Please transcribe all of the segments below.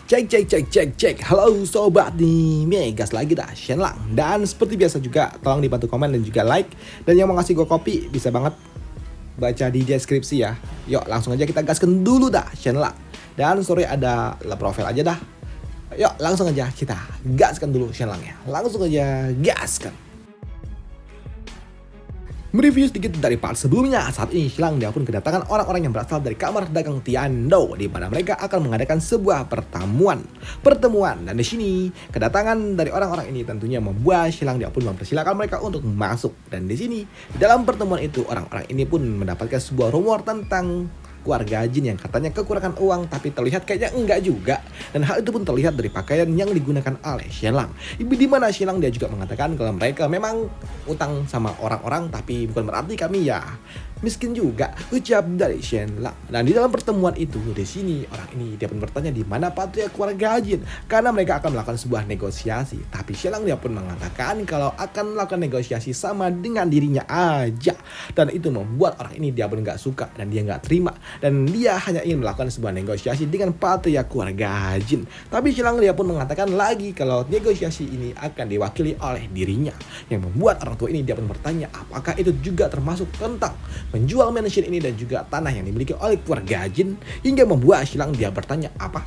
Cek cek cek cek cek. Halo sobat nih, Megas lagi dah Shenlang. Dan seperti biasa juga tolong dibantu komen dan juga like. Dan yang mau ngasih gue kopi bisa banget baca di deskripsi ya. Yuk langsung aja kita gaskan dulu dah Shenlang. Dan sore ada profil aja dah. Yuk langsung aja kita gaskan dulu Shenlang ya. Langsung aja gaskan. Mereview sedikit dari part sebelumnya, saat ini Shenlang dia pun kedatangan orang-orang yang berasal dari kamar dagang Tiandou, di mana mereka akan mengadakan sebuah pertemuan. Dan di sini kedatangan dari orang-orang ini tentunya membuat Shenlang dia pun mempersilahkan mereka untuk masuk. Dan di sini dalam pertemuan itu orang-orang ini pun mendapatkan sebuah rumor tentang keluarga Jin yang katanya kekurangan uang, tapi terlihat kayaknya enggak juga. Dan hal itu pun terlihat dari pakaian yang digunakan oleh Shenlang. Di mana Shenlang dia juga mengatakan kalau mereka memang utang sama orang-orang, tapi bukan berarti kami ya miskin juga, ucap dari Shenlang. Dan di dalam pertemuan itu di sini orang ini dia pun bertanya di mana patria keluarga Jin, karena mereka akan melakukan sebuah negosiasi. Tapi Shenlang dia pun mengatakan kalau akan melakukan negosiasi sama dengan dirinya aja. Dan itu membuat orang ini dia pun nggak suka dan dia nggak terima. Dan dia hanya ingin melakukan sebuah negosiasi dengan patria keluarga Jin. Tapi Shenlang dia pun mengatakan lagi kalau negosiasi ini akan diwakili oleh dirinya. Yang membuat orang tua ini dia pun bertanya apakah itu juga termasuk tentang menjual mansion ini dan juga tanah yang dimiliki oleh keluarga Jin. Hingga membuat Shenlang dia bertanya apa?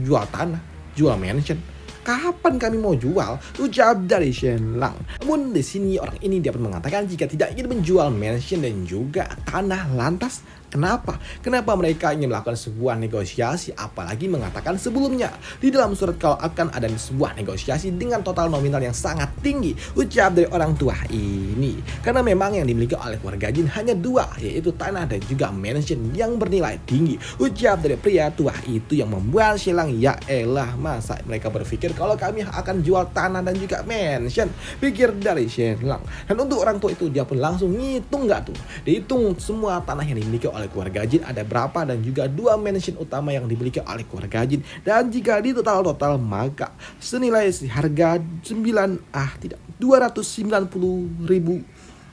Jual tanah? Jual mansion? Kapan kami mau jual? Ucap dari Shenlang. Namun di sini orang ini dia pun mengatakan jika tidak ingin menjual mansion dan juga tanah, lantas kenapa? Kenapa mereka ingin melakukan sebuah negosiasi? Apalagi mengatakan sebelumnya di dalam surat kalau akan ada sebuah negosiasi dengan total nominal yang sangat tinggi. Ucap dari orang tua ini. Karena memang yang dimiliki oleh keluarga Jin hanya dua, yaitu tanah dan juga mansion yang bernilai tinggi. Ucap dari pria tua itu yang membuat Shenlang ya elah, masa mereka berpikir kalau kami akan jual tanah dan juga mansion, pikir dari Shenlang. Dan untuk orang tua itu dia pun langsung ngitung nggak tuh, dihitung semua tanah yang dimiliki oleh keluarga Jin ada berapa dan juga dua mansion utama yang dimiliki oleh keluarga Jin. Dan jika di total maka senilai harga 290.000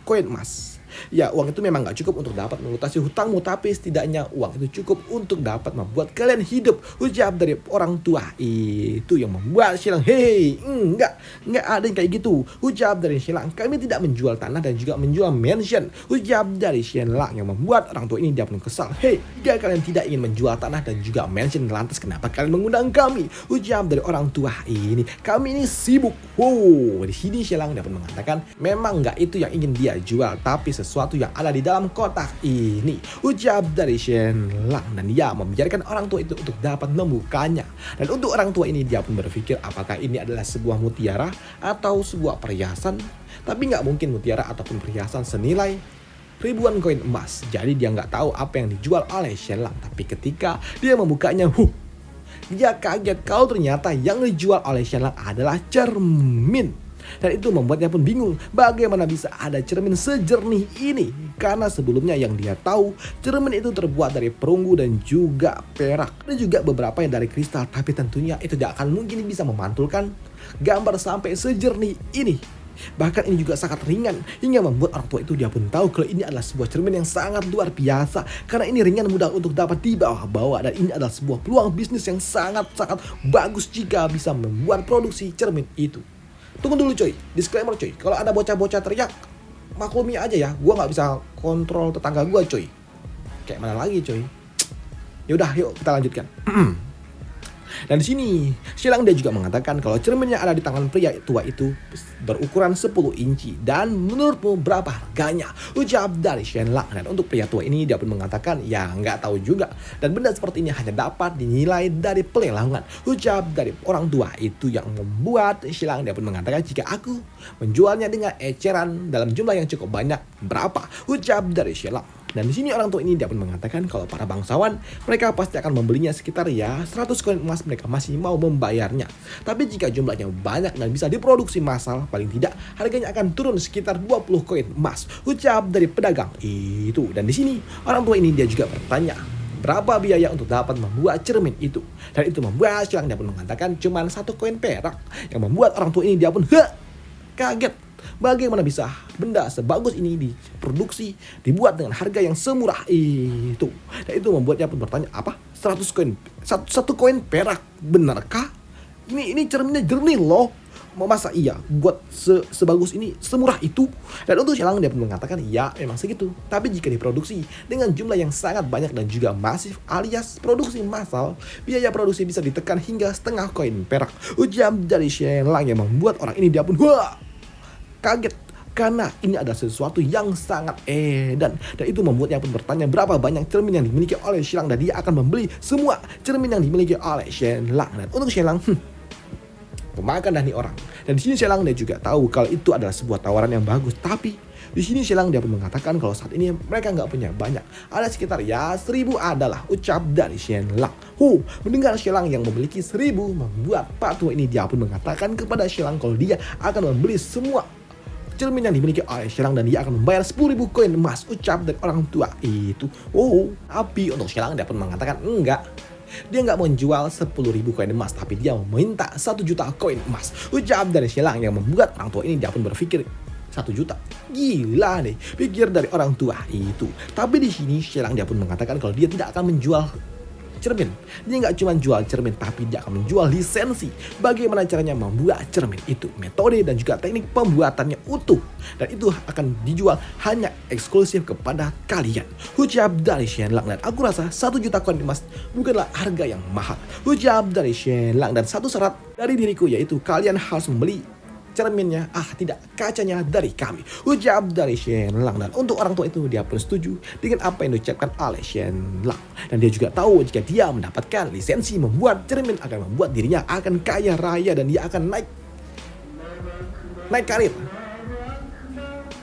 koin emas. Ya, uang itu memang gak cukup untuk dapat melunasi hutangmu, tapi setidaknya uang itu cukup untuk dapat membuat kalian hidup. Ucap dari orang tua itu yang membuat Shenlang, hei, enggak ada yang kayak gitu. Ucap dari Shenlang, kami tidak menjual tanah dan juga menjual mansion. Ucap dari Shenlang yang membuat orang tua ini dia pun kesal. Hei, jika kalian tidak ingin menjual tanah dan juga mansion, lantas kenapa kalian mengundang kami? Ucap dari orang tua ini, kami ini sibuk. Wow, di sini Shenlang dia pun mengatakan memang nggak itu yang ingin dia jual, tapi sesuatu yang ada di dalam kotak ini. Ucap dari Shenlang, dan dia membiarkan orang tua itu untuk dapat membukanya. Dan untuk orang tua ini dia pun berpikir apakah ini adalah sebuah mutiara atau sebuah perhiasan. Tapi nggak mungkin mutiara ataupun perhiasan senilai ribuan koin emas. Jadi dia nggak tahu apa yang dijual oleh Shenlang. Tapi ketika dia membukanya, dia kaget kalau ternyata yang dijual oleh Shenlang adalah cermin. Dan itu membuatnya pun bingung bagaimana bisa ada cermin sejernih ini. Karena sebelumnya yang dia tahu cermin itu terbuat dari perunggu dan juga perak. Dan juga beberapa yang dari kristal. Tapi tentunya itu tidak akan mungkin bisa memantulkan gambar sampai sejernih ini. Bahkan ini juga sangat ringan hingga membuat orang tua itu dia pun tahu kalau ini adalah sebuah cermin yang sangat luar biasa. Karena ini ringan mudah untuk dapat dibawa-bawa. Dan ini adalah sebuah peluang bisnis yang sangat-sangat bagus jika bisa membuat produksi cermin itu. Tunggu dulu coy, disclaimer coy, kalau ada bocah-bocah teriak maklumi aja ya, gue gak bisa kontrol tetangga gue coy. Kayak mana lagi coy. Yaudah yuk kita lanjutkan. Dan di sini Shenlang dia juga mengatakan kalau cermin yang ada di tangan pria tua itu berukuran 10 inci. Dan menurutmu berapa harganya? Ucap dari Shenlang. Dan untuk pria tua ini dia pun mengatakan ya nggak tahu juga. Dan benda seperti ini hanya dapat dinilai dari pelelangan. Ucap dari orang tua itu yang membuat Shenlang dia pun mengatakan jika aku menjualnya dengan eceran dalam jumlah yang cukup banyak, berapa? Ucap dari Shenlang. Dan di sini orang tua ini dia pun mengatakan kalau para bangsawan mereka pasti akan membelinya sekitar ya 100 koin emas, mereka masih mau membayarnya. Tapi jika jumlahnya banyak dan bisa diproduksi massal, paling tidak harganya akan turun sekitar 20 koin emas. Ucap dari pedagang itu. Dan di sini orang tua ini dia juga bertanya berapa biaya untuk dapat membuat cermin itu. Dan itu membuat Shenlang dia pun mengatakan cuma 1 koin perak. Yang membuat orang tua ini dia pun kaget. Bagaimana bisa benda sebagus ini diproduksi, dibuat dengan harga yang semurah itu? Dan itu membuatnya pun bertanya, apa? 100 koin, satu koin perak, benarkah? Ini cerminnya jernih loh. Masa iya buat sebagus ini, semurah itu? Dan untuk Shelang dia pun mengatakan ya memang segitu. Tapi jika diproduksi dengan jumlah yang sangat banyak dan juga masif alias produksi massal, biaya produksi bisa ditekan hingga setengah koin perak. Ujar dari Shelang yang membuat orang ini dia pun wah, kaget. Karena ini adalah sesuatu yang sangat edan. Dan itu membuatnya pun bertanya berapa banyak cermin yang dimiliki oleh Shelang. Dan dia akan membeli semua cermin yang dimiliki oleh Shelang. Dan untuk Shelang, pemakan dah nih orang. Dan di sini Shelang dia juga tahu kalau itu adalah sebuah tawaran yang bagus. Tapi di sini Shelang dia pun mengatakan kalau saat ini mereka nggak punya banyak. Ada sekitar ya 1000 adalah ucap dari Shelang. Mendengar Shelang yang memiliki 1000 membuat Pak Tua ini dia pun mengatakan kepada Shelang kalau dia akan membeli semua cermin yang dimiliki oleh Shelang dan dia akan membayar 10.000 koin emas ucap dari orang tua itu. Tapi untuk Shelang dia pun mengatakan enggak. Dia nggak menjual 10.000 koin emas, tapi dia meminta 1 juta koin emas. Ucap dari Shelang yang membuat orang tua ini dia pun berpikir 1 juta. Gila deh, pikir dari orang tua itu. Tapi di sini Shelang dia pun mengatakan kalau dia tidak akan menjual cermin. Dia nggak cuma jual cermin, tapi dia akan menjual lisensi. Bagaimana caranya membuat cermin itu, metode dan juga teknik pembuatannya utuh. Dan itu akan dijual hanya eksklusif kepada kalian. Ucap dari Shelang dan aku rasa 1 juta koin emas bukanlah harga yang mahal. Ucap dari Shelang dan satu syarat dari diriku yaitu kalian harus membeli cerminnya, tidak, kacanya dari kami. Ucap dari Shelang. Dan untuk orang tua itu dia pun setuju dengan apa yang diucapkan oleh Shelang. Dan dia juga tahu jika dia mendapatkan lisensi membuat cermin akan membuat dirinya akan kaya raya dan dia akan naik karir.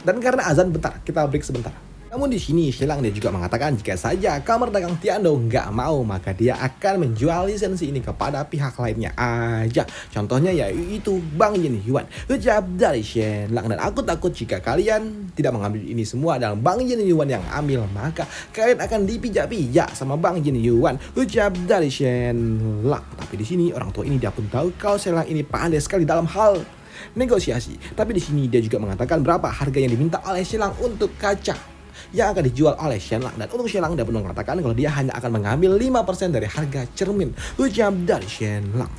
Dan karena azan, bentar, kita break sebentar. Namun di sini Shelang dia juga mengatakan jika saja kamar dagang Tiando nggak mau, maka dia akan menjual lisensi ini kepada pihak lainnya aja. Contohnya yaitu Bang Yin Yuan. Ucap dari Shelang. Dan aku takut jika kalian tidak mengambil ini semua dalam Bang Yin Yuan yang ambil, maka kalian akan dipijak-pijak sama Bang Yin Yuan. Ucap dari Shelang. Tapi di sini orang tua ini dia pun tahu kalau Shelang ini pandai sekali dalam hal negosiasi. Tapi di sini dia juga mengatakan berapa harga yang diminta oleh Shelang untuk kaca yang akan dijual oleh Shelang. Dan untuk Shelang dia pun mengatakan kalau dia hanya akan mengambil 5% dari harga cermin. Ucap dari Shelang.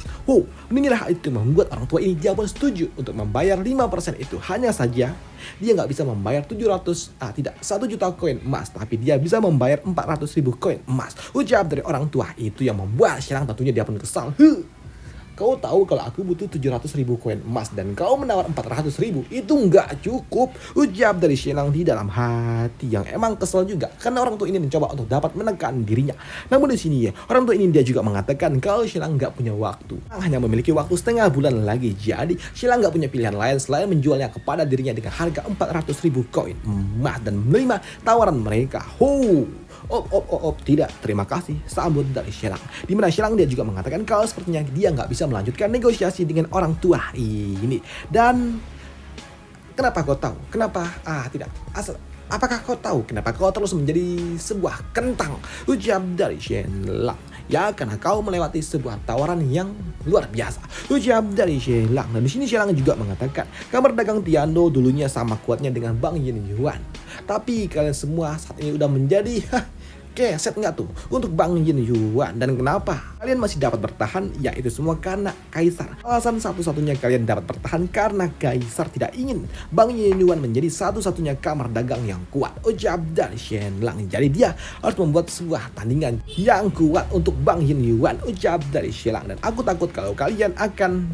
Mendengar hal itu membuat orang tua ini dia pun setuju untuk membayar 5% itu. Hanya saja dia nggak bisa membayar 1 juta koin emas, tapi dia bisa membayar 400.000 koin emas. Ucap dari orang tua itu yang membuat Shelang tentunya dia pun kesal. Kau tahu kalau aku butuh 700.000 koin emas dan kau menawar 400.000, itu nggak cukup. Ucap dari Shelang di dalam hati yang emang kesel juga karena orang tua ini mencoba untuk dapat menekan dirinya. Namun di sini orang tua ini dia juga mengatakan kalau Shelang nggak punya waktu. Hanya memiliki waktu setengah bulan lagi. Jadi Shelang nggak punya pilihan lain selain menjualnya kepada dirinya dengan harga 400.000 koin emas dan menerima tawaran mereka. Tidak, terima kasih, sambut dari Shelang. Dimana Shelang dia juga mengatakan kalau sepertinya dia nggak bisa melanjutkan negosiasi dengan orang tua ini. Dan kenapa kau tahu? Kenapa? Tidak. Apakah kau tahu kenapa kau terus menjadi sebuah kentang? Ucap dari Shelang. Ya, karena kau melewati sebuah tawaran yang luar biasa. Ucap dari Shelang. Dan di sini Shelang juga mengatakan kamar dagang Tiando dulunya sama kuatnya dengan Bang Yin Yuan. Tapi kalian semua saat ini udah menjadi keset nggak tuh untuk Bang Yin Yuan. Dan kenapa kalian masih dapat bertahan? Ya itu semua karena Kaisar. Alasan satu-satunya kalian dapat bertahan karena Kaisar tidak ingin Bang Yin Yuan menjadi satu-satunya kamar dagang yang kuat. Ucap dari Shelang. Jadi dia harus membuat sebuah tandingan yang kuat untuk Bang Yin Yuan. Ucap dari Shelang. Dan aku takut kalau kalian akan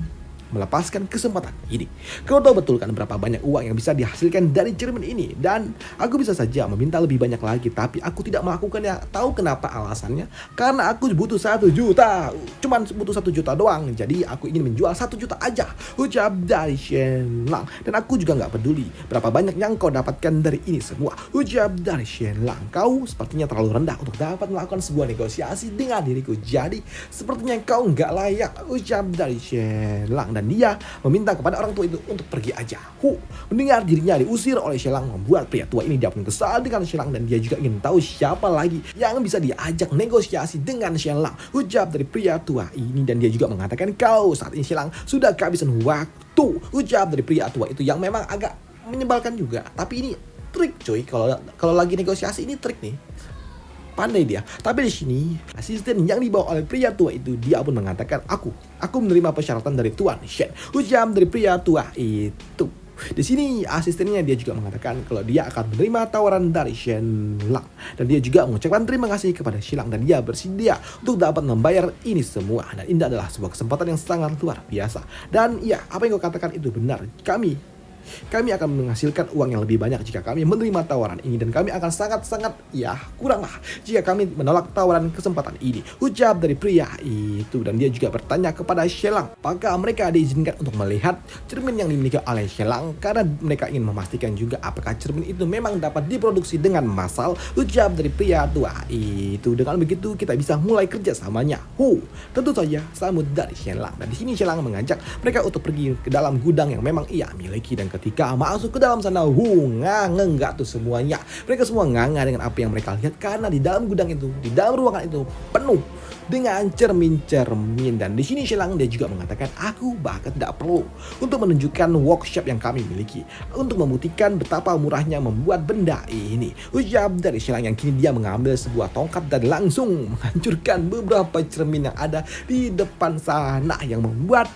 melepaskan kesempatan ini. Kau tahu betul kan berapa banyak uang yang bisa dihasilkan dari cermin ini. Dan aku bisa saja meminta lebih banyak lagi, tapi aku tidak melakukannya. Tahu kenapa alasannya? Karena aku butuh 1 juta. Cuman butuh 1 juta doang. Jadi aku ingin menjual 1 juta aja. Ucap dari Shelang. Dan aku juga gak peduli berapa banyak yang kau dapatkan dari ini semua. Ucap dari Shelang. Kau sepertinya terlalu rendah untuk dapat melakukan sebuah negosiasi dengan diriku. Jadi sepertinya kau gak layak. Ucap dari Shelang. Dan dia meminta kepada orang tua itu untuk pergi aja. Mendengar dirinya diusir oleh Shelang membuat pria tua ini dia pun kesal dengan Shelang. Dan dia juga ingin tahu siapa lagi yang bisa diajak negosiasi dengan Shelang. Ucap dari pria tua ini. Dan dia juga mengatakan kalau saat ini Shelang sudah kehabisan waktu Tuh, ucap dari pria tua itu yang memang agak menyebalkan juga. Tapi ini trik coy, kalau lagi negosiasi ini trik nih. Pandai dia. Tapi di sini asisten yang dibawa oleh pria tua itu, dia pun mengatakan, aku menerima persyaratan dari Tuan Shen. Ucap dari pria tua itu. Di sini asistennya dia juga mengatakan kalau dia akan menerima tawaran dari Shen Lang, dan dia juga mengucapkan terima kasih kepada Shen Lang, dan dia bersedia untuk dapat membayar ini semua. Dan ini adalah sebuah kesempatan yang sangat luar biasa. Dan ya, apa yang kau katakan itu benar. Kami akan menghasilkan uang yang lebih banyak jika kami menerima tawaran ini, dan kami akan sangat-sangat kurang lah jika kami menolak tawaran kesempatan ini, ucap dari pria itu. Dan dia juga bertanya kepada Shen Lang apakah mereka diizinkan untuk melihat cermin yang dimiliki oleh Shen Lang, karena mereka ingin memastikan juga apakah cermin itu memang dapat diproduksi dengan massal, ucap dari pria tua itu. Dengan begitu kita bisa mulai kerjasamanya. Tentu saja sambut dari Shen Lang. Dan di sini Shen Lang mengajak mereka untuk pergi ke dalam gudang yang memang ia miliki, dan ketika masuk ke dalam sana, nggak tuh semuanya. Mereka semua nganga dengan apa yang mereka lihat, karena di dalam gudang itu, di dalam ruangan itu penuh dengan cermin-cermin. Dan di sini Shen Lang dia juga mengatakan, aku bahkan tidak perlu untuk menunjukkan workshop yang kami miliki untuk membuktikan betapa murahnya membuat benda ini, ucap dari Shen Lang, yang kini dia mengambil sebuah tongkat dan langsung menghancurkan beberapa cermin yang ada di depan sana, yang membuat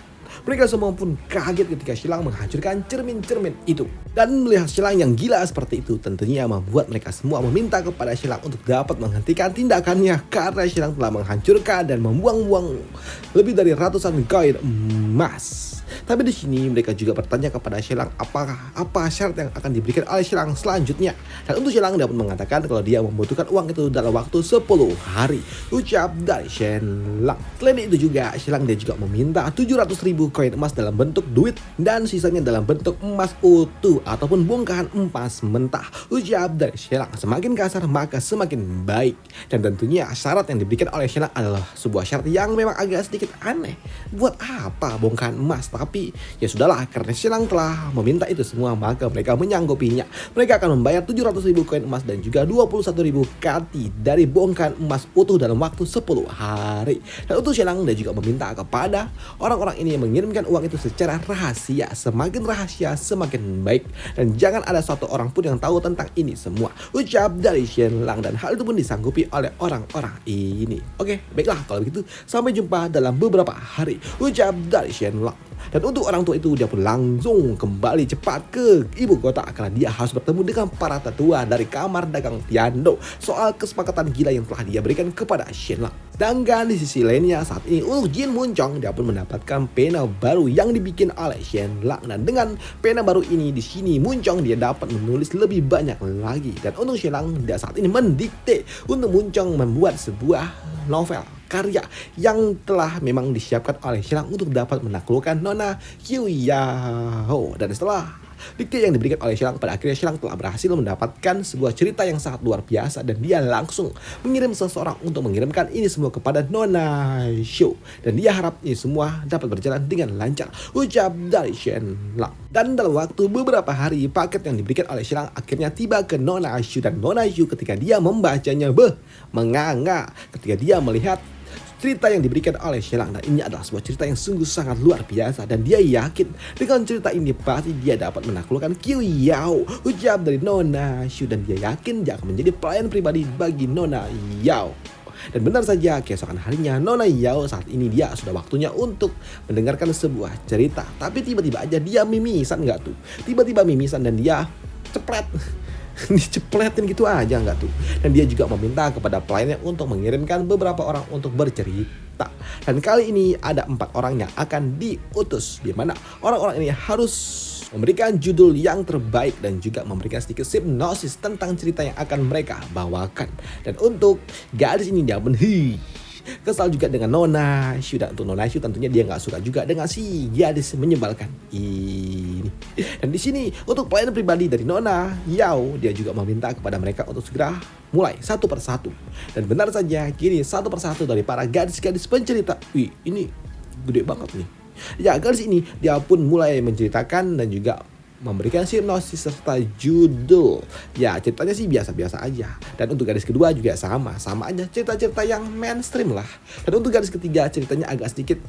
mereka semua pun kaget ketika Shen Lang menghancurkan cermin-cermin itu. Dan melihat Shen Lang yang gila seperti itu, tentunya membuat mereka semua meminta kepada Shen Lang untuk dapat menghentikan tindakannya, karena Shen Lang telah menghancurkan dan membuang-buang lebih dari ratusan koin emas. Tapi di sini mereka juga bertanya kepada Shen Lang apa syarat yang akan diberikan oleh Shen Lang selanjutnya. Dan untuk Shen Lang dapat mengatakan kalau dia membutuhkan uang itu dalam waktu 10 hari, ucap dari Shen Lang. Selain itu juga Shen Lang dia juga meminta 700.000 koin emas dalam bentuk duit, dan sisanya dalam bentuk emas utuh ataupun bongkahan emas mentah, ucap dari Shen Lang. Semakin kasar maka semakin baik. Dan tentunya syarat yang diberikan oleh Shen Lang adalah sebuah syarat yang memang agak sedikit aneh. Buat apa bongkahan emas? Tapi ya sudahlah, karena Shen Lang telah meminta itu semua, maka mereka menyanggupinya. Mereka akan membayar 700.000 koin emas dan juga 21.000 kati dari bongkahan emas utuh dalam waktu 10 hari. Dan untuk Shen Lang dia juga meminta kepada orang-orang ini mengirimkan uang itu secara rahasia. Semakin rahasia semakin baik, dan jangan ada satu orang pun yang tahu tentang ini semua, ucap dari Shen Lang. Dan hal itu pun disanggupi oleh orang-orang ini. Oke, baiklah kalau begitu, sampai jumpa dalam beberapa hari, ucap dari Shen Lang. Dan untuk orang tua itu, dia pun langsung kembali cepat ke ibu kota, karena dia harus bertemu dengan para tetua dari kamar dagang Tiando soal kesepakatan gila yang telah dia berikan kepada Shen Lang. Sedangkan di sisi lainnya saat ini untuk Jin Muncong, dia pun mendapatkan pena baru yang dibikin oleh Shen Lang. Dan dengan pena baru ini di sini Muncong dia dapat menulis lebih banyak lagi. Dan untuk Shen Lang dia saat ini mendikte untuk Muncong membuat sebuah novel karya yang telah memang disiapkan oleh Shen Lang untuk dapat menaklukkan Nona Qiuyao. Dan setelah dikte yang diberikan oleh Shen Lang, pada akhirnya Shen Lang telah berhasil mendapatkan sebuah cerita yang sangat luar biasa, dan dia langsung mengirim seseorang untuk mengirimkan ini semua kepada Nona Xiu, dan dia harap ini semua dapat berjalan dengan lancar, ucap dari Shen Lang. Dan dalam waktu beberapa hari, paket yang diberikan oleh Shen Lang akhirnya tiba ke Nona Xiu, dan Nona Xiu ketika dia membacanya menganga ketika dia melihat cerita yang diberikan oleh Shen Lang. Dan ini adalah sebuah cerita yang sungguh sangat luar biasa, dan dia yakin dengan cerita ini pasti dia dapat menaklukkan Qiuyao, ucap dari Nona Xiu. Dan dia yakin dia akan menjadi pelayan pribadi bagi Nona Yao. Dan benar saja, keesokan harinya Nona Yao saat ini dia sudah waktunya untuk mendengarkan sebuah cerita. Tapi tiba-tiba aja dia mimisan nggak tuh? Tiba-tiba mimisan dan dia cepret. Dicepletin gitu aja nggak tuh. Dan dia juga meminta kepada pelayannya untuk mengirimkan beberapa orang untuk bercerita. Dan kali ini ada 4 orang yang akan diutus, di mana orang-orang ini harus memberikan judul yang terbaik dan juga memberikan sedikit hipnosis tentang cerita yang akan mereka bawakan. Dan untuk gadis ini dia kesal juga dengan Nona Xiu. Dan untuk Nona Xiu tentunya dia nggak suka juga dengan si gadis menyebalkan ini. Dan di sini untuk pelayan pribadi dari Nona Yao, dia juga meminta kepada mereka untuk segera mulai satu persatu. Dan benar saja, kini satu persatu dari para gadis-gadis pencerita, ini gede banget nih. Ya, gadis ini dia pun mulai menceritakan dan juga memberikan hipnosis serta judul. Ya, ceritanya sih biasa-biasa aja. Dan untuk garis kedua juga sama aja, cerita-cerita yang mainstream lah. Dan untuk garis ketiga ceritanya agak sedikit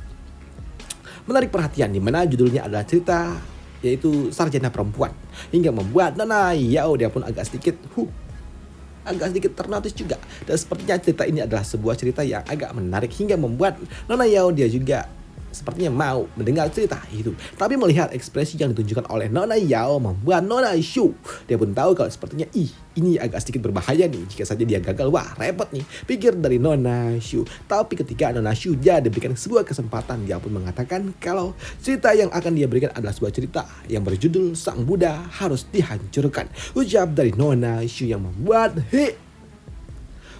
menarik perhatian di mana judulnya adalah cerita yaitu sarjana perempuan, hingga membuat Nona Yao dia pun agak sedikit ternotis juga. Dan sepertinya cerita ini adalah sebuah cerita yang agak menarik hingga membuat Nona Yao dia juga sepertinya mau mendengar cerita itu. Tapi melihat ekspresi yang ditunjukkan oleh Nona Yao membuat Nona Shu dia pun tahu kalau sepertinya ini agak sedikit berbahaya nih. Jika saja dia gagal, wah repot nih, pikir dari Nona Shu. Tapi ketika Nona Shu dia diberikan sebuah kesempatan, dia pun mengatakan kalau cerita yang akan dia berikan adalah sebuah cerita yang berjudul Sang Buddha Harus Dihancurkan. Ucap dari Nona Shu yang membuat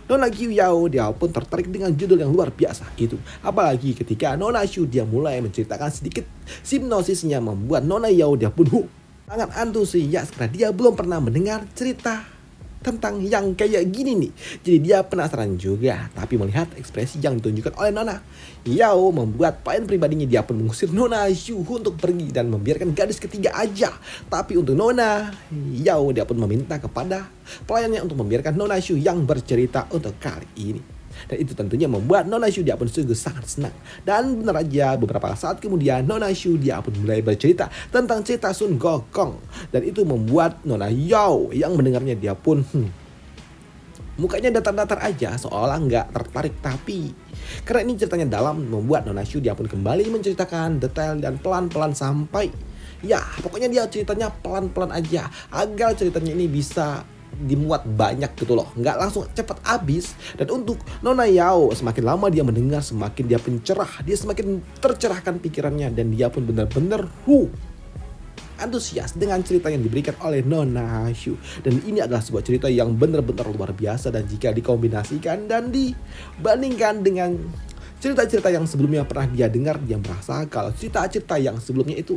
Nona Yao dia pun tertarik dengan judul yang luar biasa itu. Apalagi ketika Nona Shu dia mulai menceritakan sedikit hipnosisnya membuat Nona Yao dia pun sangat antusias karena dia belum pernah mendengar cerita tentang yang kayak gini nih. Jadi dia penasaran juga. Tapi melihat ekspresi yang ditunjukkan oleh Nona Yao membuat pelayan pribadinya dia pun mengusir Nona Shu untuk pergi dan membiarkan gadis ketiga aja. Tapi untuk Nona Yao dia pun meminta kepada pelayannya untuk membiarkan Nona Shu yang bercerita untuk kali ini. Dan itu tentunya membuat Nona Shu dia pun sungguh sangat senang. Dan benar aja beberapa saat kemudian Nona Shu dia pun mulai bercerita tentang cerita Sun Gokong. Dan itu membuat Nona Yao yang mendengarnya dia pun mukanya datar-datar aja seolah nggak tertarik. Tapi karena ini ceritanya dalam membuat Nona Shu dia pun kembali menceritakan detail dan pelan-pelan sampai ya pokoknya dia ceritanya pelan-pelan aja agar ceritanya ini bisa dimuat banyak gitu loh, nggak langsung cepat habis. Dan untuk Nona Yao semakin lama dia mendengar semakin dia pencerah, dia semakin tercerahkan pikirannya dan dia pun benar-benar antusias dengan cerita yang diberikan oleh Nona Shu. Dan ini adalah sebuah cerita yang benar-benar luar biasa. Dan jika dikombinasikan dan dibandingkan dengan cerita-cerita yang sebelumnya pernah dia dengar, dia merasa kalau cerita-cerita yang sebelumnya itu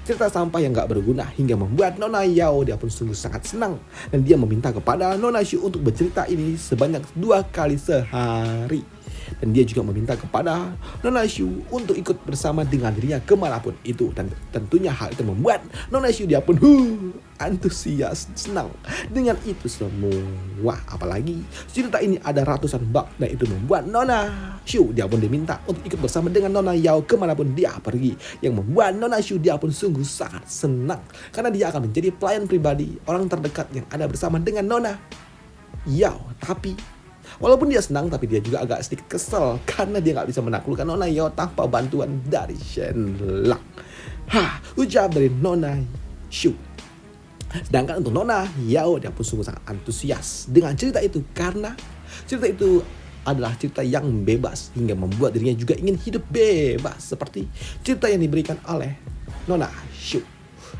cerita sampah yang gak berguna, hingga membuat Nona Yao dia pun sungguh sangat senang. Dan dia meminta kepada Nona Shu untuk bercerita ini sebanyak 2 kali sehari. Dan dia juga meminta kepada Nona Shu untuk ikut bersama dengan dirinya kemanapun itu. Dan tentunya hal itu membuat Nona Shu dia pun antusias, senang dengan itu semua. Apalagi cerita ini ada ratusan bab. Dan itu membuat Nona Shu dia pun diminta untuk ikut bersama dengan Nona Yao kemanapun dia pergi. Yang membuat Nona Shu dia pun sungguh sangat senang karena dia akan menjadi pelayan pribadi, orang terdekat yang ada bersama dengan Nona Yao. Tapi walaupun dia senang, tapi dia juga agak sedikit kesel karena dia gak bisa menaklukkan Nona Yao tanpa bantuan dari Shenlang. Ucap dari Nona Shu. Sedangkan untuk Nona Yao dia pun sungguh sangat antusias dengan cerita itu karena cerita itu adalah cerita yang bebas hingga membuat dirinya juga ingin hidup bebas seperti cerita yang diberikan oleh Nona Shu.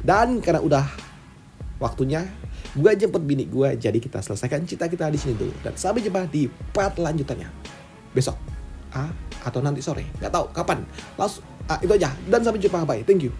Dan karena udah waktunya gue jemput bini gue, jadi kita selesaikan cerita kita di sini dulu. Dan sampai jumpa di part lanjutannya besok atau nanti sore, nggak tahu kapan. Langsung itu aja dan sampai jumpa, bye, thank you.